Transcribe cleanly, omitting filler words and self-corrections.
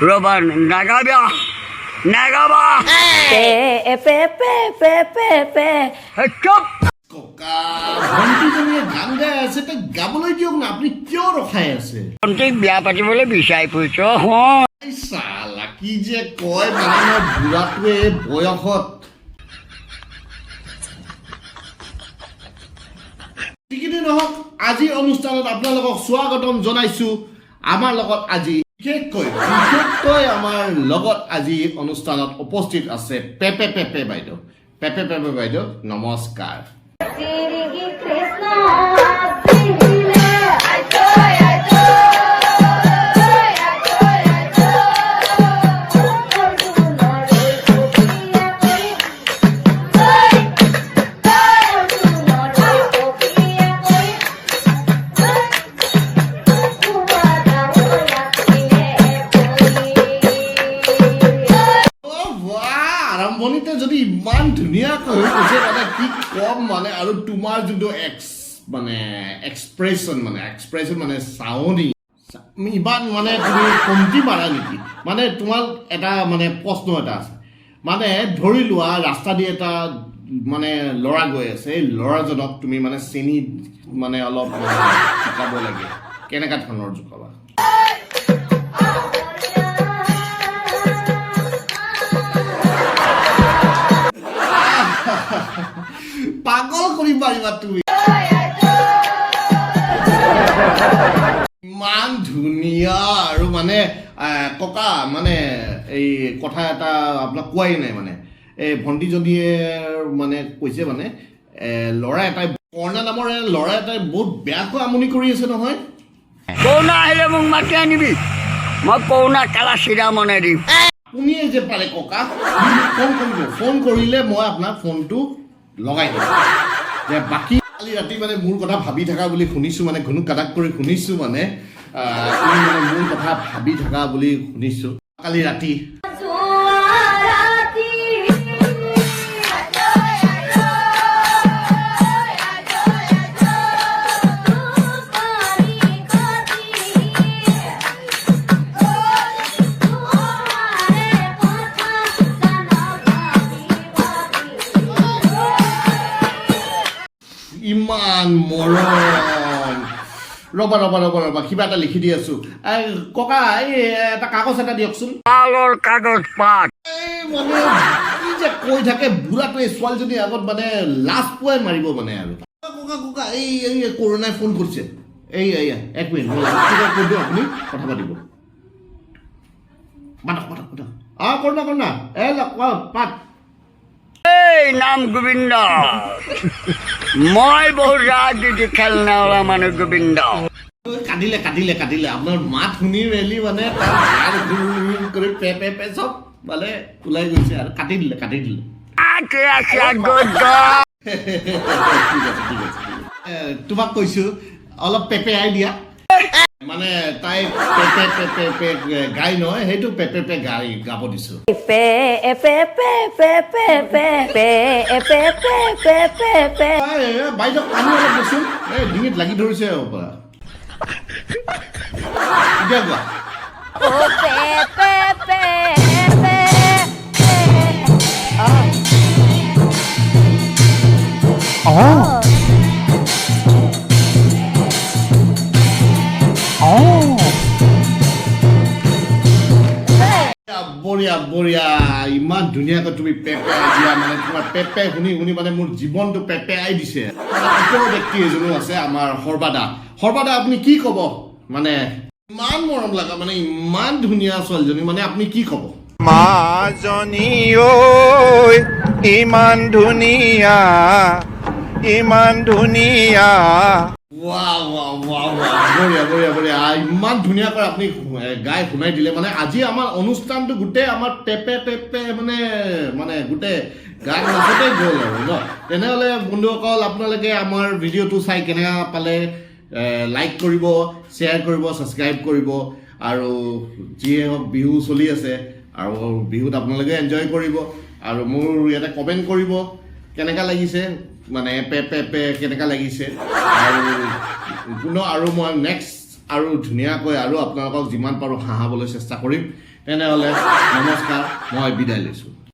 Roma nagabia nagaba stop Koka ভন্টি জনীয়ে গান গাই আছে তাক গাবলৈ দিয়ক না আপুনি কিয় ৰখাই আছে ভন্টি বিয়া পাতিবলৈ বিচাৰি ফুৰিছ এই সালা কি যে কয় মানে বুঢ়াটোৱে বয়সত ঠিকনে নহওক আজি অনুষ্ঠানত আপোনালোকক স্বাগতম জনাইছো আমাৰ লগত আজি বিশেষকৈ আমাৰ লগত আজি অনুষ্ঠানত উপস্থিত আছে পেপে পেপে বাইদেউ পেপে পেপে বাইদেউ নমস্কাৰ আৰম্ভণিতে যদি ইমান ধুনীয়াকৈ হৈ গৈছে মানে কি কম মানে আৰু তোমাৰ যোনটো এক্সপ্ৰেছন মানে চাউনি ইমান মানে তুমি কমটি মাৰা নেকি মানে তোমাৰ এটা মানে প্ৰশ্ন এটা আছে মানে ধৰি লোৱা ৰাস্তা দি এটা মানে ল'ৰা গৈ আছে এই ল'ৰাজনক তুমি মানে চেনি মানে অলপ জোকাব লাগে কেনেকুৱা ধৰণৰ জোকাবা পাগল কৰি পাৰিবা তুমি ইমান ধুনীয়া আৰু মানে ককা মানে এই কথা এটা আপোনাক কোৱাই নাই মানে এই ভণ্টিজনীয়ে মানে কৈছে মানে ল'ৰা এটাই কৰ্ণা নামৰ ল'ৰা এটাই বহুত বেয়াকৈ আমনি কৰি আছে নহয় কৰোণা আহিলে মোক মাতি আনিবি মই কৰোণা কালা চিৰা মনাই দিম আপুনিয়ে যে পাৰে ককা ফোন কৰিলে মই আপোনাৰ ফোনটো লগাই দিম যে বাকী কালি ৰাতি মানে মোৰ কথা ভাবি থকা বুলি শুনিছোঁ মানে ঘুনুক কাটাক কৰি শুনিছোঁ মানে তুমি মানে মোৰ কথা ভাবি থকা বুলি শুনিছোঁ কালি ৰাতি ইমান মৰম ৰবা কিবা এটা লিখি দি আছো ককা এই এটা কাগজ এটা দিয়কচোন পালৰ কাগজ পাত মানে কি যে কৈ থাকে বুঢ়াটোৱে ছোৱালীজনীৰ আগত মানে লাজ পোৱাই মাৰিব মানে আৰু ককা এই কৰোণাই ফোন কৰিছে এই এক মিনিট কৈ দিওঁ আপুনি কথা পাতিব কৰোণা পাত এই নাম গোবিন্দ মই বহুত ৰাজনীতি খেল নেওলা মানুহ গোবিন্দ কাটিলে আপোনাৰ মাত শুনি মেলি মানে কৰি পে চব মানে ওলাই গৈছে আৰু কাটি দিলে তোমাক কৈছো অলপ পেপে আই দিয়া মানে তাই পেপে গাই নহয় সেইটো পেপে গাই গাব দিছো বাইদেউ পানী অলপ দেচোন ডিঙিত লাগি ধৰিছে এতিয়া কোৱা বঢ়িয়া ইমান ধুনীয়াকৈ তুমি পেপে আই দিয়া মানে তোমাৰ পেপে শুনি মানে মোৰ জীৱনটো পেপে আই দিছে ওপৰৰ ব্যক্তি এজনো আছে আমাৰ সৰ্বাদা আপুনি কি ক'ব মানে ইমান মৰম লগা মানে ইমান ধুনীয়া ছোৱালীজনী মানে আপুনি কি ক'ব মাজনী ঐ ইমান ধুনীয়া বঢ়িয়া ইমান ধুনীয়াকৈ আপুনি গাই শুনাই দিলে মানে আজি আমাৰ অনুষ্ঠানটো গোটেই আমাৰ পেপে মানে গোটেই গান নাচতে গ'ল আৰু ন তেনেহ'লে বন্ধুসকল আপোনালোকে আমাৰ ভিডিঅ'টো চাই কেনেকুৱা পালে লাইক কৰিব শ্বেয়াৰ কৰিব ছাবস্ক্ৰাইব কৰিব আৰু যিয়ে হওক বিহু চলি আছে আৰু বিহুত আপোনালোকে এনজয় কৰিব আৰু মোৰ ইয়াতে কমেণ্ট কৰিব কেনেকুৱা লাগিছে মানে পে পে পে কেনেকুৱা লাগিছে আৰু পুনৰ আৰু মই নেক্সট আৰু ধুনীয়াকৈ আৰু আপোনালোকক যিমান পাৰোঁ হাঁহাবলৈ চেষ্টা কৰিম তেনেহ'লে নমস্কাৰ মই বিদায় লৈছোঁ